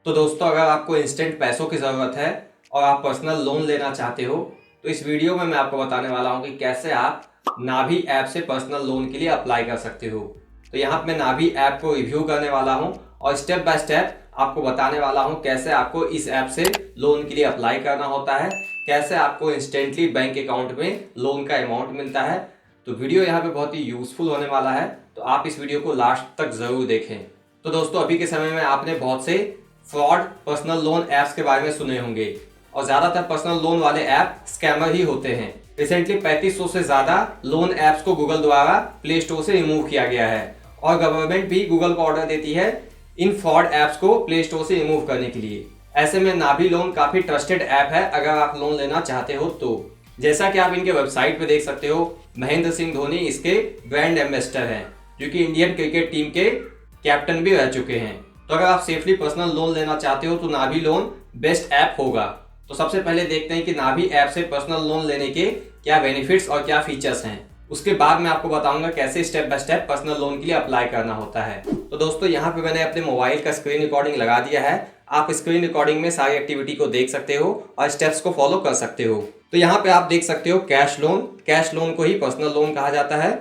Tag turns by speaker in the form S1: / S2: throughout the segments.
S1: तो दोस्तों, अगर आपको इंस्टेंट पैसों की ज़रूरत है और आप पर्सनल लोन लेना चाहते हो तो इस वीडियो में मैं आपको बताने वाला हूं कि कैसे आप नाभी ऐप से पर्सनल लोन के लिए अप्लाई कर सकते हो। तो यहाँ पे मैं नाभी ऐप को रिव्यू करने वाला हूं और स्टेप बाय स्टेप आपको बताने वाला हूं कैसे आपको इस ऐप से लोन के लिए अप्लाई करना होता है, कैसे आपको इंस्टेंटली बैंक अकाउंट में लोन का अमाउंट मिलता है। तो वीडियो यहाँ पे बहुत ही यूजफुल होने वाला है, तो आप इस वीडियो को लास्ट तक ज़रूर देखें। तो दोस्तों, अभी के समय में आपने बहुत से फ्रॉड पर्सनल लोन ऐप्स के बारे में सुने होंगे और ज़्यादातर पर्सनल लोन वाले ऐप स्कैमर ही होते हैं। रिसेंटली 3500 से ज़्यादा लोन ऐप्स को गूगल द्वारा प्ले स्टोर से रिमूव किया गया है और गवर्नमेंट भी गूगल को ऑर्डर देती है इन फ्रॉड ऐप्स को प्ले स्टोर से रिमूव करने के लिए। ऐसे में नाभी लोन काफ़ी ट्रस्टेड ऐप है अगर आप लोन लेना चाहते हो तो। जैसा कि आप इनके वेबसाइट पे देख सकते हो, महेंद्र सिंह धोनी इसके ब्रांड एम्बेसडर हैं, जो कि इंडियन क्रिकेट टीम के कैप्टन भी रह चुके हैं। तो अगर आप सेफली पर्सनल लोन लेना चाहते हो तो नाभी लोन बेस्ट ऐप होगा। तो सबसे पहले देखते हैं कि नाभी ऐप से पर्सनल लोन लेने के क्या बेनिफिट्स और क्या फीचर्स हैं। उसके बाद मैं आपको बताऊंगा कैसे step by step personal loan के लिए अप्लाई करना होता है। तो दोस्तों, यहाँ पे मैंने अपने मोबाइल का स्क्रीन रिकॉर्डिंग लगा दिया है। आप स्क्रीन रिकॉर्डिंग में सारी एक्टिविटी को देख सकते हो और स्टेप्स को फॉलो कर सकते हो। तो यहाँ पे आप देख सकते हो कैश लोन को ही पर्सनल लोन कहा जाता है।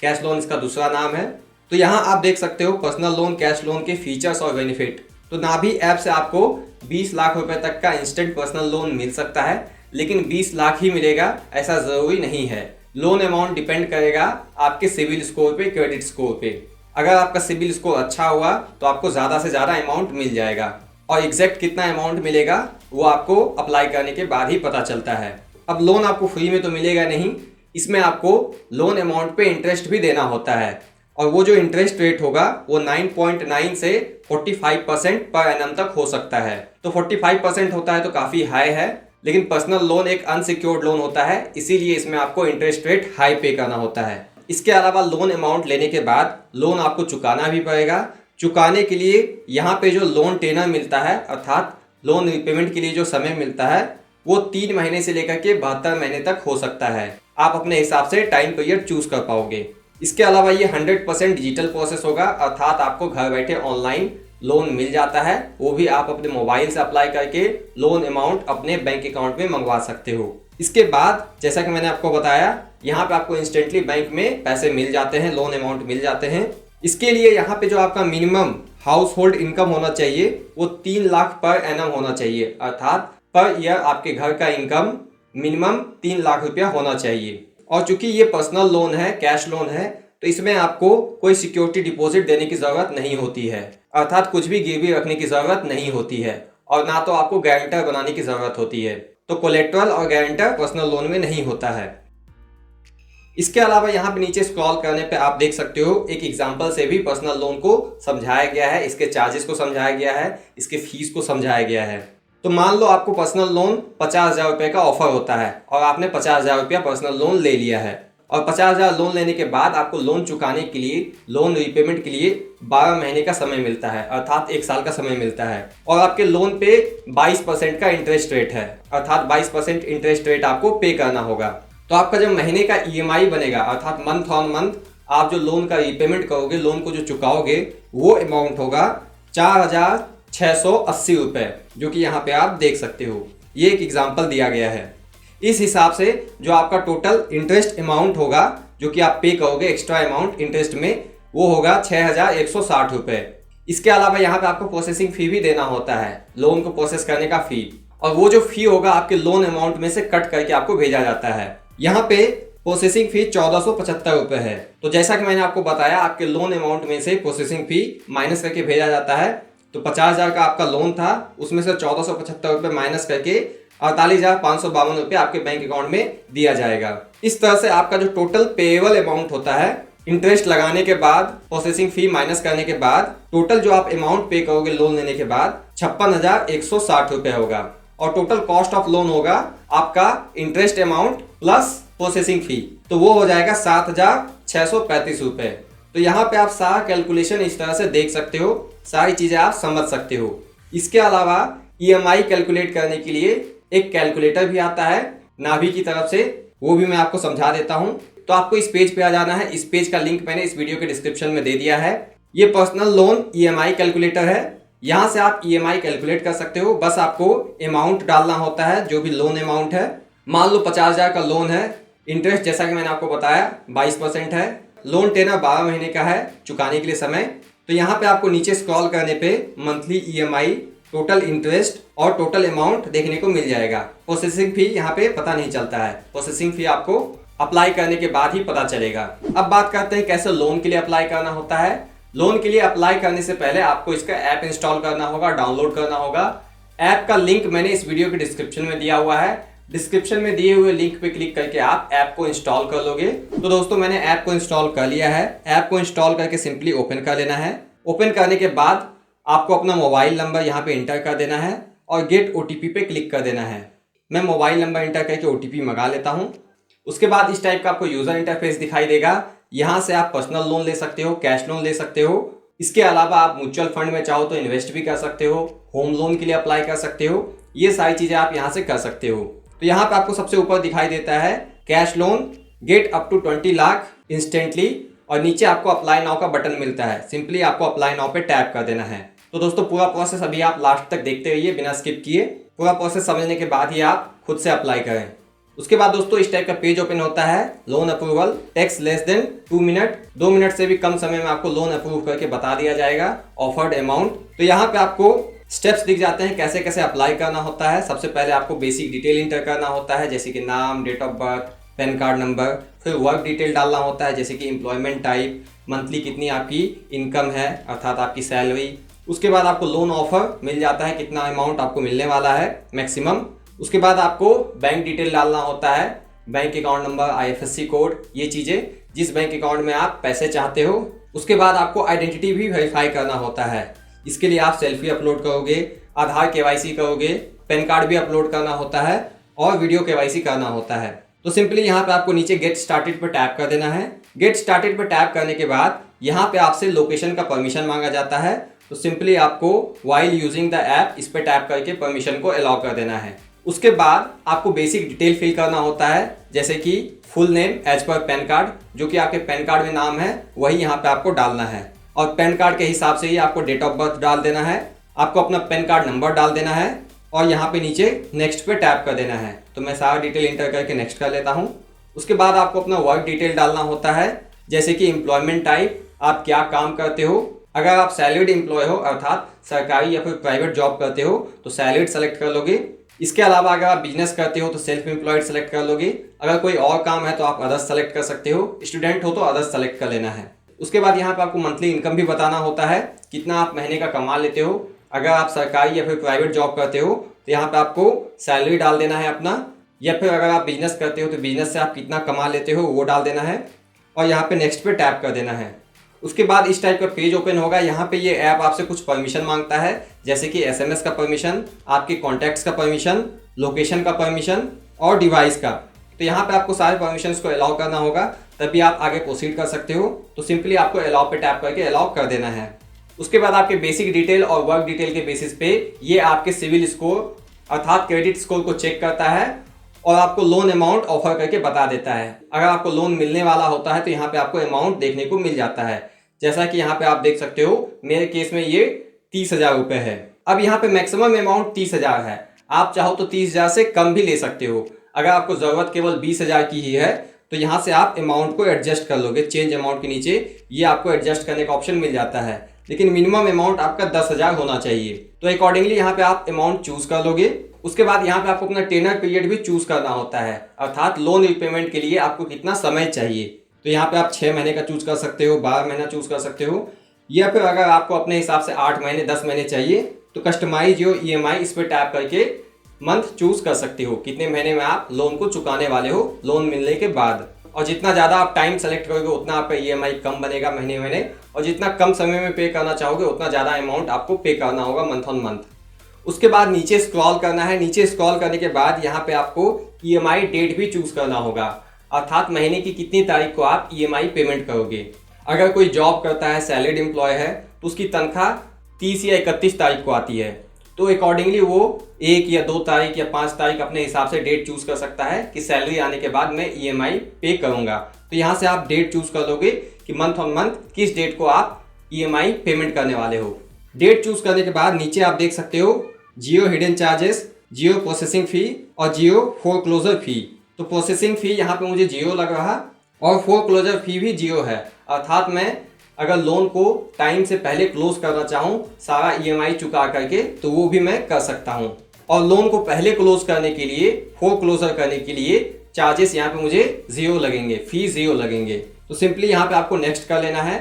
S1: कैश लोन इसका दूसरा नाम है। तो यहाँ आप देख सकते हो पर्सनल लोन, कैश लोन के फीचर्स और बेनिफिट। तो नाभी ऐप से आपको 20 लाख रुपए तक का इंस्टेंट पर्सनल लोन मिल सकता है, लेकिन 20 लाख ही मिलेगा ऐसा जरूरी नहीं है। लोन अमाउंट डिपेंड करेगा आपके सिविल स्कोर पे, क्रेडिट स्कोर पे। अगर आपका सिविल स्कोर अच्छा हुआ तो आपको ज़्यादा से ज़्यादा अमाउंट मिल जाएगा और एग्जैक्ट कितना अमाउंट मिलेगा वो आपको अप्लाई करने के बाद ही पता चलता है। अब लोन आपको फ्री में तो मिलेगा नहीं, इसमें आपको लोन अमाउंट पे इंटरेस्ट भी देना होता है और वो जो इंटरेस्ट रेट होगा वो 9.9 से 45% पर एनम तक हो सकता है। तो 45% होता है तो काफ़ी हाई है, लेकिन पर्सनल लोन एक अनसिक्योर्ड लोन होता है, इसीलिए इसमें आपको इंटरेस्ट रेट हाई पे करना होता है। इसके अलावा लोन अमाउंट लेने के बाद लोन आपको चुकाना भी पड़ेगा। चुकाने के लिए यहाँ पे जो लोन टेनर मिलता है, अर्थात लोन रिपेमेंट के लिए जो समय मिलता है, वो 3 महीने से लेकर के 72 महीने तक हो सकता है। आप अपने हिसाब से टाइम पीरियड चूज कर पाओगे। इसके अलावा ये 100% डिजिटल प्रोसेस होगा, अर्थात आपको घर बैठे ऑनलाइन लोन मिल जाता है। वो भी आप अपने मोबाइल से अप्लाई करके लोन अमाउंट अपने बैंक अकाउंट में मंगवा सकते हो। इसके बाद जैसा कि मैंने आपको बताया, यहाँ पे आपको इंस्टेंटली बैंक में पैसे मिल जाते हैं, लोन अमाउंट मिल जाते हैं। इसके लिए यहाँ पे जो आपका मिनिमम हाउस होल्ड इनकम होना चाहिए वो 3 लाख पर एनम होना चाहिए, अर्थात पर ईयर आपके घर का इनकम मिनिमम 3 लाख रुपया होना चाहिए। और चूंकि ये पर्सनल लोन है, कैश लोन है, तो इसमें आपको कोई सिक्योरिटी डिपॉजिट देने की ज़रूरत नहीं होती है, अर्थात कुछ भी गिरवी रखने की ज़रूरत नहीं होती है और ना तो आपको गारंटर बनाने की ज़रूरत होती है। तो कोलेट्रल और गारंटर पर्सनल लोन में नहीं होता है। इसके अलावा यहाँ पे नीचे स्क्रॉल करने पे आप देख सकते हो एक एग्जाम्पल से भी पर्सनल लोन को समझाया गया है, इसके चार्जेस को समझाया गया है, इसके फीस को समझाया गया है। तो मान लो आपको पर्सनल लोन 50,000 रुपये का ऑफर होता है और आपने 50,000 रुपया पर्सनल लोन ले लिया है और 50,000 लोन लेने के बाद आपको लोन चुकाने के लिए, लोन रीपेमेंट के लिए 12 महीने का समय मिलता है, अर्थात 1 साल का समय मिलता है और आपके लोन पे 22% का इंटरेस्ट रेट है, अर्थात 22% इंटरेस्ट रेट आपको पे करना होगा। तो आपका जब महीने का ईएमआई बनेगा, अर्थात मंथ ऑन मंथ आप जो लोन का रीपेमेंट करोगे, लोन को जो चुकाओगे, वो अमाउंट होगा 4,680 रुपये, जो कि यहाँ पे आप देख सकते हो। ये एक एग्जाम्पल दिया गया है। इस हिसाब से जो आपका टोटल इंटरेस्ट अमाउंट होगा, जो कि आप पे करोगे एक्स्ट्रा अमाउंट इंटरेस्ट में, वो होगा 6,160 रुपये। इसके अलावा यहाँ पे आपको प्रोसेसिंग फी भी देना होता है, लोन को प्रोसेस करने का फी, और वो जो फी होगा आपके लोन अमाउंट में से कट करके आपको भेजा जाता है। यहाँ पे प्रोसेसिंग फी 1475 रुपये है। तो जैसा कि मैंने आपको बताया, आपके लोन अमाउंट में से प्रोसेसिंग फी माइनस करके भेजा जाता है। तो 50,000 का आपका लोन था, उसमें से 1475 रुपये माइनस करके 48,552 रुपये आपके बैंक अकाउंट में दिया जाएगा। इस तरह से आपका जो टोटल पेएबल अमाउंट होता है, इंटरेस्ट लगाने के बाद, प्रोसेसिंग फी माइनस करने के बाद, टोटल जो आप अमाउंट पे करोगे लोन लेने के बाद 56,160 रुपये होगा और टोटल कॉस्ट ऑफ लोन होगा आपका interest amount plus processing fee, तो वो हो जाएगा 7,635 रुपये। तो यहाँ पे आप सारा कैलकुलेशन इस तरह से देख सकते हो, सारी चीज़ें आप समझ सकते हो। इसके अलावा ईएमआई कैलकुलेट करने के लिए एक कैलकुलेटर भी आता है नाभी की तरफ से, वो भी मैं आपको समझा देता हूँ। तो आपको इस पेज पे आ जाना है। इस पेज का लिंक मैंने इस वीडियो के डिस्क्रिप्शन में दे दिया है। ये पर्सनल लोन ईएमआई कैलकुलेटर है। यहाँ से आप EMI कैलकुलेट कर सकते हो। बस आपको अमाउंट डालना होता है, जो भी लोन अमाउंट है। मान लो 50,000 का लोन है, इंटरेस्ट जैसा कि मैंने आपको बताया 22% है, लोन टेनर 12 महीने का है, चुकाने के लिए समय। तो यहाँ पे आपको नीचे स्क्रॉल करने पे मंथली EMI, टोटल इंटरेस्ट और टोटल अमाउंट देखने को मिल जाएगा। प्रोसेसिंग फी यहाँ पे पता नहीं चलता है, प्रोसेसिंग फी आपको अप्लाई करने के बाद ही पता चलेगा। अब बात करते हैं कैसे लोन के लिए अप्लाई करना होता है। लोन के लिए अप्लाई करने से पहले आपको इसका ऐप इंस्टॉल करना होगा, डाउनलोड करना होगा। ऐप का लिंक मैंने इस वीडियो के डिस्क्रिप्शन में दिया हुआ है। डिस्क्रिप्शन में दिए हुए लिंक पे क्लिक करके आप ऐप को इंस्टॉल कर लोगे। तो दोस्तों मैंने ऐप को इंस्टॉल कर लिया है। ऐप को इंस्टॉल करके सिंपली ओपन कर लेना है। ओपन करने के बाद आपको अपना मोबाइल नंबर यहाँ पे इंटर कर देना है और गेट OTP पे क्लिक कर देना है। मैं मोबाइल नंबर इंटर करके OTP मंगा लेता हूँ। उसके बाद इस टाइप का आपको यूजर इंटरफेस दिखाई देगा। यहाँ से आप पर्सनल लोन ले सकते हो, कैश लोन ले सकते हो। इसके अलावा आप म्यूचुअल फंड में चाहो तो इन्वेस्ट भी कर सकते हो, होम लोन के लिए अप्लाई कर सकते हो। ये सारी चीजें आप यहाँ से कर सकते हो। तो यहाँ पे आपको सबसे ऊपर दिखाई देता है cash loan, get up to 20 lakh instantly, और नीचे आपको अप्लाई नाउ का बटन मिलता है। सिंपली आपको अप्लाई नाउ पे टैप कर देना है। तो दोस्तों पूरा प्रोसेस अभी आप लास्ट तक देखते रहिए बिना स्किप किए। पूरा प्रोसेस समझने के बाद ही आप खुद से अप्लाई करें। उसके बाद दोस्तों इस टाइप का पेज ओपन होता है। Loan approval takes less than 2 minute, 2 minute से भी कम समय में आपको लोन अप्रूव करके बता दिया जाएगा ऑफर्ड अमाउंट। तो यहाँ पे आपको स्टेप्स दिख जाते हैं कैसे कैसे अप्लाई करना होता है। सबसे पहले आपको बेसिक डिटेल इंटर करना होता है, जैसे कि नाम, date of birth, PAN card number. फिर वर्क डिटेल डालना होता है, जैसे कि एम्प्लॉयमेंट टाइप, मंथली कितनी आपकी इनकम है अर्थात आपकी सैलरी। उसके बाद आपको लोन ऑफर मिल जाता है, कितना अमाउंट आपको मिलने वाला है मैक्सिमम। उसके बाद आपको बैंक डिटेल डालना होता है, bank account number, IFSC code, ये चीज़ें जिस बैंक अकाउंट में आप पैसे चाहते हो। उसके बाद आपको आइडेंटिटी भी वेरीफाई करना होता है। इसके लिए आप सेल्फी अपलोड करोगे, आधार KYC करोगे, पैन कार्ड भी अपलोड करना होता है और वीडियो KYC करना होता है। तो सिंपली यहाँ पे आपको नीचे गेट स्टार्टेड पर टैप कर देना है। गेट स्टार्टेड पर टैप करने के बाद यहाँ पे आपसे लोकेशन का परमिशन मांगा जाता है। तो सिंपली आपको वाइल यूजिंग द ऐप इस पर टैप करके परमिशन को अलाउ कर देना है। उसके बाद आपको बेसिक डिटेल फिल करना होता है, जैसे कि full name as per PAN card, जो कि आपके पैन कार्ड में नाम है वही यहाँ पे आपको डालना है। और पैन कार्ड के हिसाब से ही आपको डेट ऑफ बर्थ डाल देना है, आपको अपना पैन कार्ड नंबर डाल देना है और यहाँ पे नीचे नेक्स्ट पे टैप कर देना है। तो मैं सारा डिटेल इंटर करके नेक्स्ट कर लेता हूँ। उसके बाद आपको अपना वर्क डिटेल डालना होता है, जैसे कि एम्प्लॉयमेंट टाइप, आप क्या काम करते हो। अगर आप सैलरीड एम्प्लॉय हो अर्थात सरकारी या फिर प्राइवेट जॉब करते हो तो सैलरीड सेलेक्ट कर लोगे। इसके अलावा अगर आप बिजनेस करते हो तो सेल्फ एम्प्लॉयड सेलेक्ट कर लोगे। अगर कोई और काम है तो आप अदर्स सेलेक्ट कर सकते हो, स्टूडेंट हो तो अदर्स सेलेक्ट कर लेना है। उसके बाद यहाँ पे आपको मंथली इनकम भी बताना होता है, कितना आप महीने का कमा लेते हो। अगर आप सरकारी या फिर प्राइवेट जॉब करते हो तो यहाँ पे आपको सैलरी डाल देना है अपना, या फिर अगर आप बिजनेस करते हो तो बिजनेस से आप कितना कमा लेते हो वो डाल देना है और यहाँ पे नेक्स्ट पे टैप कर देना है। उसके बाद इस टाइप का पेज ओपन होगा। यहाँ पे ये ऐप आपसे कुछ परमिशन मांगता है, जैसे कि SMS का परमिशन, आपके कॉन्टैक्ट्स का परमिशन, लोकेशन का परमिशन और डिवाइस का। तो यहाँ पे आपको सारे परमिशंस को अलाउ करना होगा, तभी आप आगे प्रोसीड कर सकते हो। तो सिंपली आपको अलाउ पे टैप करके अलाउ कर देना है। उसके बाद आपके बेसिक डिटेल और वर्क डिटेल के बेसिस पे ये आपके सिविल स्कोर अर्थात क्रेडिट स्कोर को चेक करता है और आपको लोन अमाउंट ऑफर करके बता देता है। अगर आपको लोन मिलने वाला होता है तो यहाँ पे आपको अमाउंट देखने को मिल जाता है, जैसा कि यहाँ पे आप देख सकते हो मेरे केस में ये 30,000 रुपये है। अब यहाँ पे मैक्सिमम अमाउंट 30,000 है, आप चाहो तो 30,000 से कम भी ले सकते हो। अगर आपको ज़रूरत केवल 20,000 की ही है तो यहाँ से आप अमाउंट को एडजस्ट कर लोगे। चेंज अमाउंट के नीचे ये आपको एडजस्ट करने का ऑप्शन मिल जाता है, लेकिन मिनिमम अमाउंट आपका 10,000 होना चाहिए। तो अकॉर्डिंगली यहाँ पे आप अमाउंट चूज कर लोगे। उसके बाद यहाँ पे आपको अपना टेनर पीरियड भी चूज करना होता है, अर्थात लोन रिपेमेंट के लिए आपको कितना समय चाहिए। तो यहाँ पे आप 6 महीने का चूज कर सकते हो, 12 महीना चूज कर सकते हो, या फिर अगर आपको अपने हिसाब से 8 महीने 10 महीने चाहिए तो कस्टमाइज योर EMI इस पर टैप करके मंथ चूज कर सकते हो, कितने महीने में आप लोन को चुकाने वाले हो लोन मिलने के बाद। और जितना ज़्यादा आप टाइम सेलेक्ट करोगे उतना आपका EMI कम बनेगा महीने महीने, और जितना कम समय में पे करना चाहोगे उतना ज़्यादा अमाउंट आपको पे करना होगा मंथ ऑन मंथ। उसके बाद नीचे स्क्रॉल करना है। नीचे स्क्रॉल करने के बाद यहाँ पे आपको EMI डेट भी चूज करना होगा, अर्थात महीने की कितनी तारीख को आप EMI पेमेंट करोगे। अगर कोई जॉब करता है, सैलरीड एम्प्लॉय है, तो उसकी तनख्वाह 30 या 31 तारीख को आती है, तो अकॉर्डिंगली वो 1 या 2 तारीख या 5 तारीख अपने हिसाब से डेट चूज कर सकता है कि सैलरी आने के बाद मैं EMI पे करूंगा। तो यहाँ से आप डेट चूज कर दोगे कि मंथ ऑन मंथ किस डेट को आप EMI पेमेंट करने वाले हो। डेट चूज करने के बाद नीचे आप देख सकते हो जियो हिडन चार्जेस, जियो प्रोसेसिंग फी और जियो फोरक्लोजर फी। तो प्रोसेसिंग फी यहाँ पे मुझे जियो लग रहा और फोरक्लोजर फी भी जियो है। अर्थात मैं अगर लोन को टाइम से पहले क्लोज करना चाहूँ सारा ईएमआई चुका करके तो वो भी मैं कर सकता हूँ। और लोन को पहले क्लोज करने के लिए, फोरक्लोजर करने के लिए चार्जेस यहाँ पे मुझे 0 लगेंगे, फी 0 लगेंगे। तो सिंपली यहाँ पे आपको नेक्स्ट कर लेना है।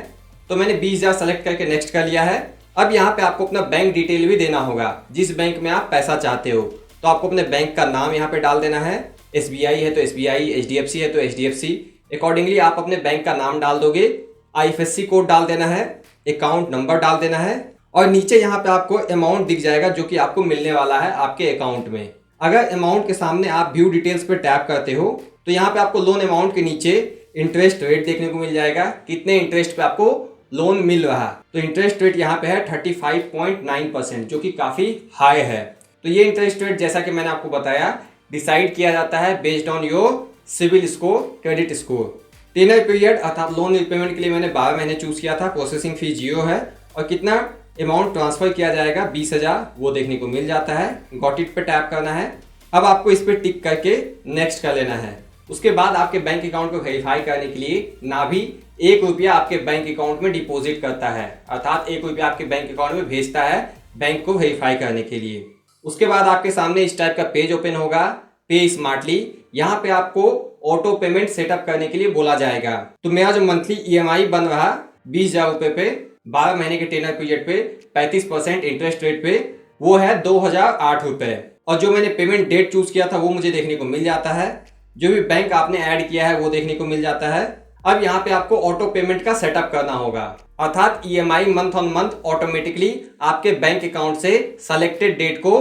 S1: तो मैंने 20,000 सेलेक्ट करके नेक्स्ट कर लिया है। अब यहाँ पे आपको अपना बैंक डिटेल भी देना होगा, जिस बैंक में आप पैसा चाहते हो। तो आपको अपने बैंक का नाम यहाँ पे डाल देना है। SBI है तो SBI, HDFC है तो HDFC, अकॉर्डिंगली आप अपने बैंक का नाम डाल दोगे। IFSC कोड डाल देना है, अकाउंट नंबर डाल देना है और नीचे यहाँ पे आपको अमाउंट दिख जाएगा जो कि आपको मिलने वाला है आपके अकाउंट में। अगर अमाउंट के सामने आप व्यू डिटेल्स पे टैप करते हो तो यहाँ पे आपको लोन अमाउंट के नीचे इंटरेस्ट रेट देखने को मिल जाएगा, कितने इंटरेस्ट पे आपको लोन मिल रहा। तो इंटरेस्ट रेट यहाँ पे है 35.9%, जो कि काफी हाई है। तो ये इंटरेस्ट रेट जैसा कि मैंने आपको बताया डिसाइड किया जाता है based on your CIBIL score, credit score. Tenure period अर्थात लोन रिपेमेंट के लिए मैंने 12 महीने चूज किया था। प्रोसेसिंग फी जियो है और कितना अमाउंट ट्रांसफर किया जाएगा 20,000 वो देखने को मिल जाता है। गॉट इट पे टैप करना है। अब आपको इस पे टिक करके नेक्स्ट कर लेना है। उसके बाद आपके बैंक अकाउंट को वेरीफाई करने के लिए नाभी 1 रुपया आपके बैंक अकाउंट में डिपॉजिट करता है, अर्थात 1 रुपया आपके बैंक अकाउंट में भेजता है बैंक को वेरीफाई करने के लिए। उसके बाद आपके सामने इस टाइप का पेज ओपन होगा, पे स्मार्टली। यहाँ पे आपको ऑटो पेमेंट सेटअप करने के लिए बोला जाएगा। तो मेरा जो मंथली EMI बन रहा 20,000 रुपये पे 12 महीने के टेनर पीरियड पे 35% इंटरेस्ट रेट पे, वो है 2,008 रुपये। और जो मैंने पेमेंट डेट चूज किया था वो मुझे देखने को मिल जाता है। जो भी बैंक आपने ऐड किया है वो देखने को मिल जाता है। अब यहाँ पे आपको ऑटो पेमेंट का सेटअप करना होगा, अर्थात EMI month on month automatically आपके बैंक अकाउंट से सेलेक्टेड डेट को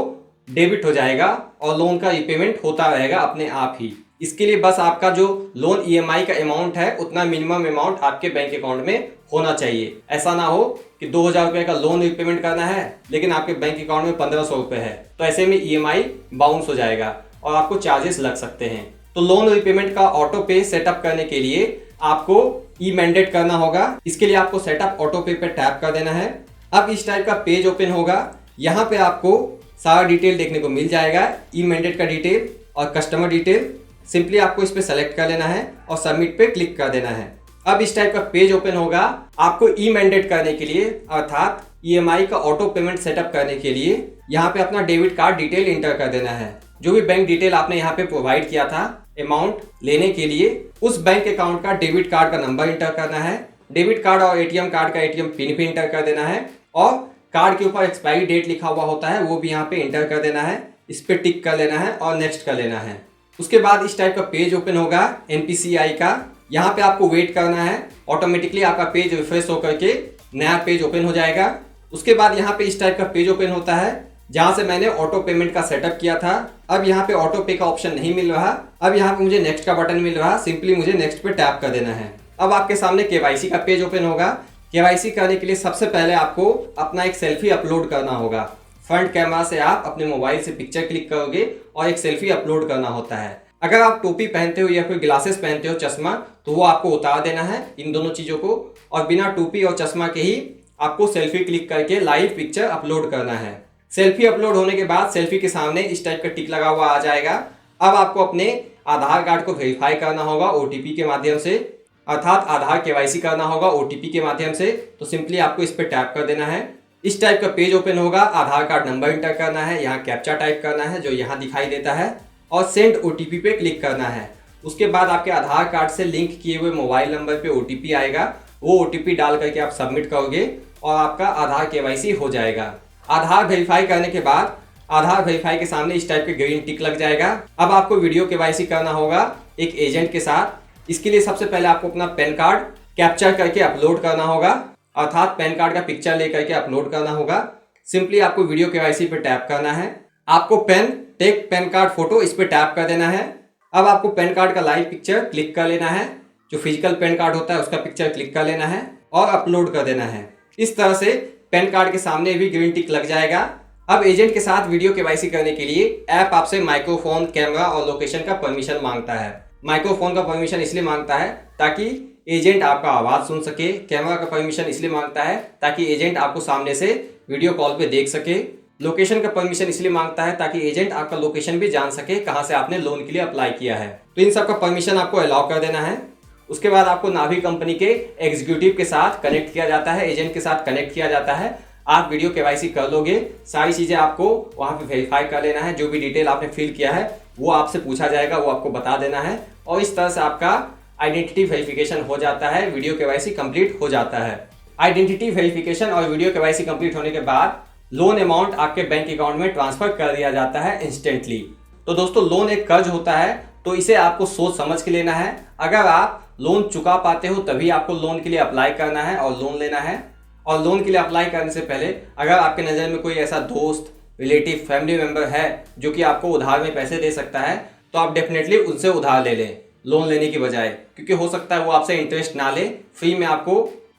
S1: डेबिट हो जाएगा और लोन का रीपेमेंट होता रहेगा अपने आप ही। इसके लिए बस आपका जो लोन EMI का अमाउंट है उतना मिनिमम अमाउंट आपके बैंक अकाउंट में होना चाहिए। ऐसा ना हो कि 2,000 रुपये का लोन रीपेमेंट करना है लेकिन आपके बैंक अकाउंट में 1,500 रुपये है, तो ऐसे में EMI बाउंस हो जाएगा और आपको चार्जेस लग सकते हैं। तो लोन रीपेमेंट का ऑटो पे सेटअप करने के लिए आपको ई-मैंडेट करना होगा। इसके लिए आपको सेटअप ऑटो पे पे टैप कर देना है। अब इस टाइप का पेज ओपन होगा। यहाँ पे आपको सारा डिटेल देखने को मिल जाएगा, ई-मैंडेट का डिटेल और कस्टमर डिटेल। सिंपली आपको इस पे सेलेक्ट कर लेना है और सबमिट पे क्लिक कर देना है। अब इस टाइप का पेज ओपन होगा। आपको ई-मैंडेट करने के लिए अर्थात EMI का ऑटो पेमेंट सेटअप करने के लिए यहाँ पे अपना डेबिट कार्ड डिटेल इंटर कर देना है। जो भी बैंक डिटेल आपने यहाँ पे प्रोवाइड किया था अमाउंट लेने के लिए, उस बैंक अकाउंट का डेबिट कार्ड का नंबर इंटर करना है। डेबिट कार्ड और ATM कार्ड का ATM पिन भी इंटर कर देना है और कार्ड के ऊपर एक्सपायरी डेट लिखा हुआ होता है वो भी यहाँ पे इंटर कर देना है। इस पे टिक कर लेना है और नेक्स्ट कर लेना है। उसके बाद इस टाइप का पेज ओपन होगा NPCI का। यहाँ पे आपको वेट करना है, ऑटोमेटिकली आपका पेज रिफ्रेश होकर के नया पेज ओपन हो जाएगा। उसके बाद यहाँ पे इस टाइप का पेज ओपन होता है जहाँ से मैंने ऑटो पेमेंट का सेटअप किया था। अब यहाँ पे ऑटो पे का ऑप्शन नहीं मिल रहा, अब यहाँ पे मुझे नेक्स्ट का बटन मिल रहा। सिंपली मुझे नेक्स्ट पे टैप कर देना है। अब आपके सामने KYC का पेज ओपन होगा। KYC करने के लिए सबसे पहले आपको अपना एक सेल्फी अपलोड करना होगा। फ्रंट कैमरा से आप अपने मोबाइल से पिक्चर क्लिक करोगे और एक सेल्फी अपलोड करना होता है। अगर आप टोपी पहनते हो या फिर ग्लासेस पहनते हो, चश्मा, तो वो आपको उतार देना है इन दोनों चीज़ों को, और बिना टोपी और चश्मा के ही आपको सेल्फी क्लिक करके लाइव पिक्चर अपलोड करना है। सेल्फी अपलोड होने के बाद सेल्फी के सामने इस टाइप का टिक लगा हुआ आ जाएगा। अब आपको अपने आधार कार्ड को वेरीफाई करना होगा OTP के माध्यम से, अर्थात आधार KYC करना होगा OTP के माध्यम से। तो सिंपली आपको इस पर टैप कर देना है। इस टाइप का पेज ओपन होगा। आधार कार्ड नंबर इंटर करना है, यहाँ कैप्चा टाइप करना है जो यहाँ दिखाई देता है और सेंड OTP पे क्लिक करना है। उसके बाद आपके आधार कार्ड से लिंक किए हुए मोबाइल नंबर पे OTP आएगा, वो OTP डाल करके आप सबमिट करोगे और आपका आधार KYC हो जाएगा। आधार वेरीफाई करने के बाद आधार वेरीफाई के सामने इस टाइप के ग्रीन टिक लग जाएगा। अब आपको वीडियो KYC करना होगा एक एजेंट के साथ। इसके लिए सबसे पहले आपको अपना पैन कार्ड कैप्चर करके अपलोड करना होगा, अर्थात पैन कार्ड का पिक्चर लेकर के अपलोड करना होगा। सिंपली आपको वीडियो KYC पे टैप करना है। आपको टेक पैन कार्ड फोटो इस पे टैप कर देना है। अब आपको पैन कार्ड का लाइव पिक्चर क्लिक कर लेना है, जो फिजिकल पैन कार्ड होता है उसका पिक्चर क्लिक कर लेना है और अपलोड कर देना है। इस तरह से पैन कार्ड के सामने भी ग्रीन टिक लग जाएगा। अब एजेंट के साथ वीडियो KYC करने के लिए ऐप आपसे माइक्रोफोन, कैमरा और लोकेशन का परमिशन मांगता है। माइक्रोफोन का परमिशन इसलिए मांगता है ताकि एजेंट आपका आवाज़ सुन सके। कैमरा का परमिशन इसलिए मांगता है ताकि एजेंट आपको सामने से वीडियो कॉल पे देख सके। लोकेशन का परमिशन इसलिए मांगता है ताकि एजेंट आपका लोकेशन भी जान सके कहाँ से आपने लोन के लिए अप्लाई किया है। तो इन सब का परमिशन आपको अलाउ कर देना है। उसके बाद आपको नाभी कंपनी के एग्जीक्यूटिव के साथ कनेक्ट किया जाता है, एजेंट के साथ कनेक्ट किया जाता है। आप वीडियो केवाईसी कर लोगे, सारी चीज़ें आपको वहाँ पे वेरीफाई कर लेना है। जो भी डिटेल आपने फिल किया है वो आपसे पूछा जाएगा, वो आपको बता देना है और इस तरह से आपका आइडेंटिटी वेरिफिकेशन हो जाता है, वीडियो केवाईसी कंप्लीट हो जाता है। आइडेंटिटी वेरिफिकेशन और वीडियो केवाईसी कंप्लीट होने के बाद लोन अमाउंट आपके बैंक अकाउंट में ट्रांसफर कर दिया जाता है इंस्टेंटली। तो दोस्तों, लोन एक कर्ज होता है तो इसे आपको सोच समझ के लेना है। अगर आप लोन चुका पाते हो तभी आपको लोन के लिए अप्लाई करना है और लोन लेना है। और लोन के लिए अप्लाई करने से पहले अगर आपके नज़र में कोई ऐसा दोस्त, रिलेटिव, फैमिली मेंबर है जो कि आपको उधार में पैसे दे सकता है तो आप डेफिनेटली उनसे उधार ले लें लोन लेने की बजाय, क्योंकि हो सकता है वो आपसे इंटरेस्ट ना ले, फ्री में आपको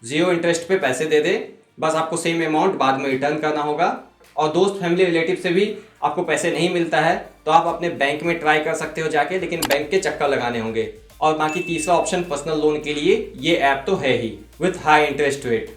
S1: 0 इंटरेस्ट पे पैसे दे दे। बस आपको सेम अमाउंट बाद में रिटर्न करना होगा। और दोस्त, फैमिली, रिलेटिव से भी आपको पैसे नहीं मिलता है तो आप अपने बैंक में ट्राई कर सकते हो जाके, लेकिन बैंक के चक्कर लगाने होंगे। और बाकी तीसरा ऑप्शन पर्सनल लोन के लिए ये ऐप तो है ही, विथ हाई इंटरेस्ट रेट।